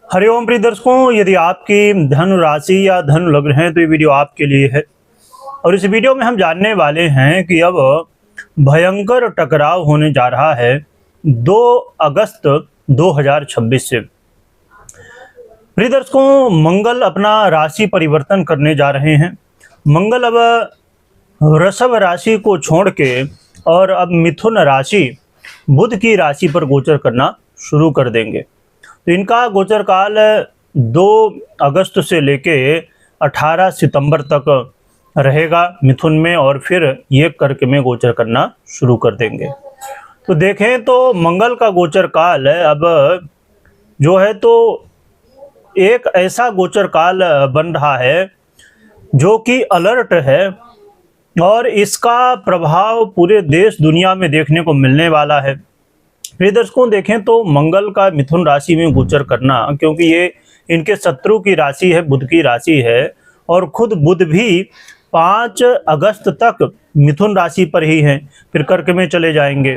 हरिओम प्रिय दर्शकों, यदि आपकी धनु राशि या धनु लग्न है तो ये वीडियो आपके लिए है। और इस वीडियो में हम जानने वाले हैं कि अब भयंकर टकराव होने जा रहा है 2 अगस्त 2026 से। प्रिय दर्शकों, मंगल अपना राशि परिवर्तन करने जा रहे हैं। मंगल अब वृषभ राशि को छोड़ के और अब मिथुन राशि बुध की राशि पर गोचर करना शुरू कर देंगे। तो इनका गोचर काल 2 अगस्त से लेके 18 सितंबर तक रहेगा मिथुन में, और फिर ये कर्क में गोचर करना शुरू कर देंगे। तो देखें तो मंगल का गोचर काल अब जो है तो एक ऐसा गोचर काल बन रहा है जो कि अलर्ट है, और इसका प्रभाव पूरे देश दुनिया में देखने को मिलने वाला है। प्रिय दर्शकों, देखें तो मंगल का मिथुन राशि में गोचर करना, क्योंकि ये इनके शत्रु की राशि है, बुध की राशि है, और खुद बुध भी 5 अगस्त तक मिथुन राशि पर ही हैं, फिर कर्क में चले जाएंगे।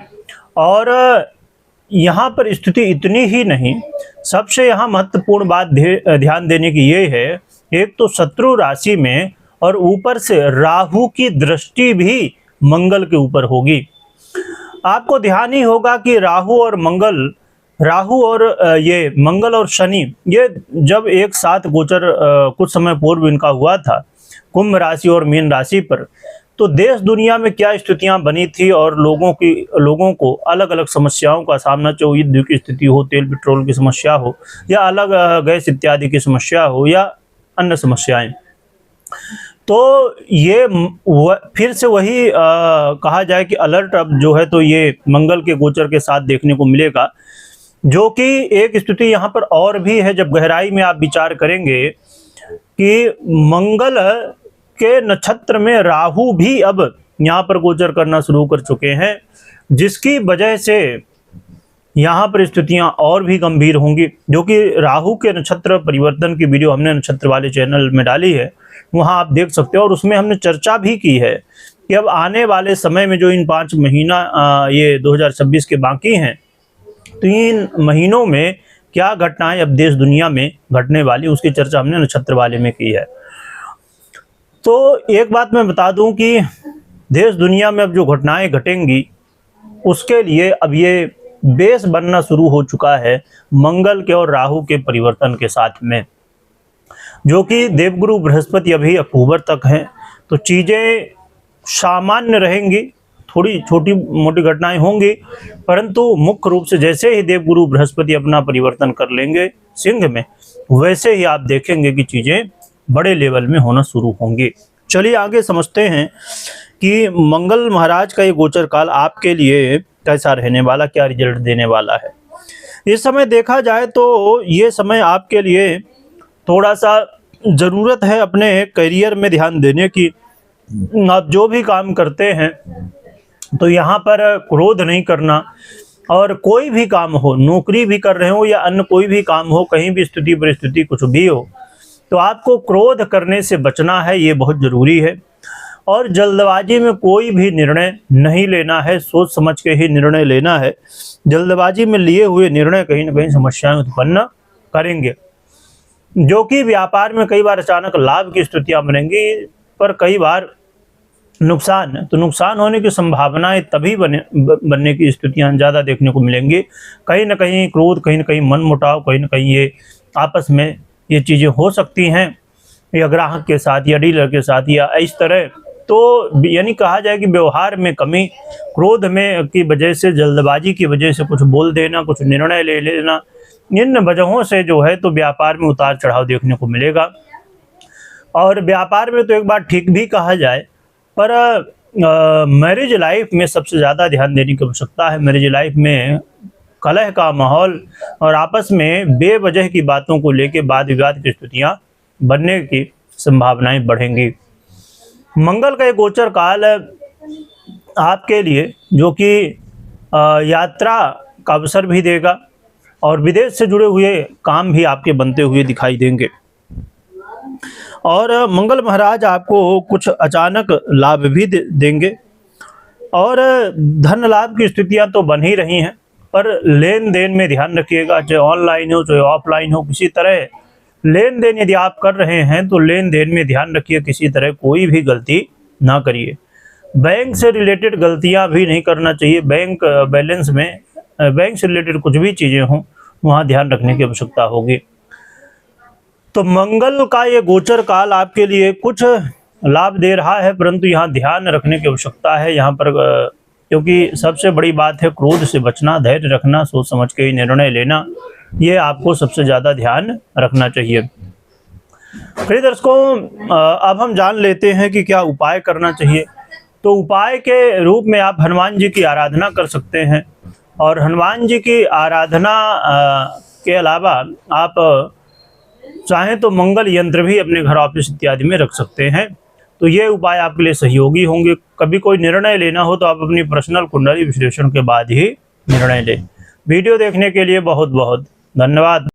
और यहाँ पर स्थिति इतनी ही नहीं, सबसे यहाँ महत्वपूर्ण बात ध्यान देने की ये है, एक तो शत्रु राशि में और ऊपर से राहु की दृष्टि भी मंगल के ऊपर होगी। आपको ध्यान ही होगा कि राहु और मंगल और शनि, ये जब एक साथ गोचर कुछ समय पूर्व इनका हुआ था कुंभ राशि और मीन राशि पर, तो देश दुनिया में क्या स्थितियां बनी थी, और लोगों को अलग अलग समस्याओं का सामना, चाहे युद्ध की स्थिति हो, तेल पेट्रोल की समस्या हो, या अलग गैस इत्यादि की समस्या हो, या अन्य समस्याएं। तो ये फिर से वही कहा जाए कि अलर्ट अब जो है तो ये मंगल के गोचर के साथ देखने को मिलेगा, जो कि एक स्थिति यहाँ पर और भी है। जब गहराई में आप विचार करेंगे कि मंगल के नक्षत्र में राहु भी अब यहाँ पर गोचर करना शुरू कर चुके हैं, जिसकी वजह से यहाँ पर स्थितियाँ और भी गंभीर होंगी। जो कि राहु के नक्षत्र परिवर्तन की वीडियो हमने नक्षत्र वाले चैनल में डाली है, वहाँ आप देख सकते हो, और उसमें हमने चर्चा भी की है कि अब आने वाले समय में जो इन 5 महीना ये 2026 के बाकी हैं, 3 महीनों में क्या घटनाएं अब देश दुनिया में घटने वाली, उसकी चर्चा हमने नक्षत्र वाले में की है। तो एक बात मैं बता दूं कि देश दुनिया में अब जो घटनाएं घटेंगी, उसके लिए अब ये बेस बनना शुरू हो चुका है मंगल के और राहु के परिवर्तन के साथ में, जो कि देवगुरु बृहस्पति अभी अक्टूबर तक हैं। तो चीज़ें सामान्य रहेंगी, थोड़ी छोटी मोटी घटनाएं होंगी, परंतु मुख्य रूप से जैसे ही देवगुरु बृहस्पति अपना परिवर्तन कर लेंगे सिंह में, वैसे ही आप देखेंगे कि चीज़ें बड़े लेवल में होना शुरू होंगी। चलिए आगे समझते हैं कि मंगल महाराज का ये गोचर काल आपके लिए कैसा रहने वाला, क्या रिजल्ट देने वाला है। इस समय देखा जाए तो ये समय आपके लिए थोड़ा सा ज़रूरत है अपने करियर में ध्यान देने की। आप जो भी काम करते हैं तो यहाँ पर क्रोध नहीं करना, और कोई भी काम हो, नौकरी भी कर रहे हो या अन्य कोई भी काम हो, कहीं भी स्थिति परिस्थिति कुछ भी हो, तो आपको क्रोध करने से बचना है, ये बहुत ज़रूरी है। और जल्दबाजी में कोई भी निर्णय नहीं लेना है, सोच समझ के ही निर्णय लेना है। जल्दबाजी में लिए हुए निर्णय कहीं ना कहीं समस्याएं उत्पन्न करेंगे, जो कि व्यापार में कई बार अचानक लाभ की स्थितियां बनेंगी, पर कई बार नुकसान, तो नुकसान होने की संभावनाएं तभी बनने की स्थितियां ज़्यादा देखने को मिलेंगी। कहीं ना कहीं क्रोध, कहीं ना कहीं मनमुटाव, कहीं ना कहीं ये आपस में ये चीज़ें हो सकती हैं, या ग्राहक के साथ या डीलर के साथ या इस तरह। तो यानी कहा जाए कि व्यवहार में कमी, क्रोध में की वजह से, जल्दबाजी की वजह से कुछ बोल देना, कुछ निर्णय ले लेना, इन वजहों से जो है तो व्यापार में उतार चढ़ाव देखने को मिलेगा। और व्यापार में तो एक बार ठीक भी कहा जाए, पर मैरिज लाइफ में सबसे ज़्यादा ध्यान देने की आवश्यकता है। मैरिज लाइफ में कलह का माहौल और आपस में बेवजह की बातों को लेकर वाद विवाद की स्थितियाँ बनने की संभावनाएं बढ़ेंगी। मंगल का एक गोचर काल आपके लिए जो कि यात्रा का अवसर भी देगा, और विदेश से जुड़े हुए काम भी आपके बनते हुए दिखाई देंगे। और मंगल महाराज आपको कुछ अचानक लाभ भी देंगे, और धन लाभ की स्थितियां तो बन ही रही हैं, पर लेन देन में ध्यान रखिएगा, चाहे ऑनलाइन हो चाहे ऑफलाइन हो, किसी तरह लेन देन यदि आप कर रहे हैं तो लेन देन में ध्यान रखिए, किसी तरह कोई भी गलती ना करिए। बैंक से रिलेटेड गलतियां भी नहीं करना चाहिए। बैंक बैलेंस में बैंक से रिलेटेड कुछ भी चीज़ें हों वहाँ ध्यान रखने की आवश्यकता होगी। तो मंगल का ये गोचर काल आपके लिए कुछ लाभ दे रहा है, परंतु यहाँ ध्यान रखने की आवश्यकता है यहाँ पर, क्योंकि सबसे बड़ी बात है क्रोध से बचना, धैर्य रखना, सोच समझ के ही निर्णय लेना, ये आपको सबसे ज़्यादा ध्यान रखना चाहिए। प्रिय दर्शकों, अब हम जान लेते हैं कि क्या उपाय करना चाहिए। तो उपाय के रूप में आप हनुमान जी की आराधना कर सकते हैं, और हनुमान जी की आराधना के अलावा आप चाहें तो मंगल यंत्र भी अपने घर ऑफिस इत्यादि में रख सकते हैं। तो ये उपाय आपके लिए सहयोगी होंगे। कभी कोई निर्णय लेना हो तो आप अपनी पर्सनल कुंडली विश्लेषण के बाद ही निर्णय लें। वीडियो देखने के लिए बहुत बहुत धन्यवाद।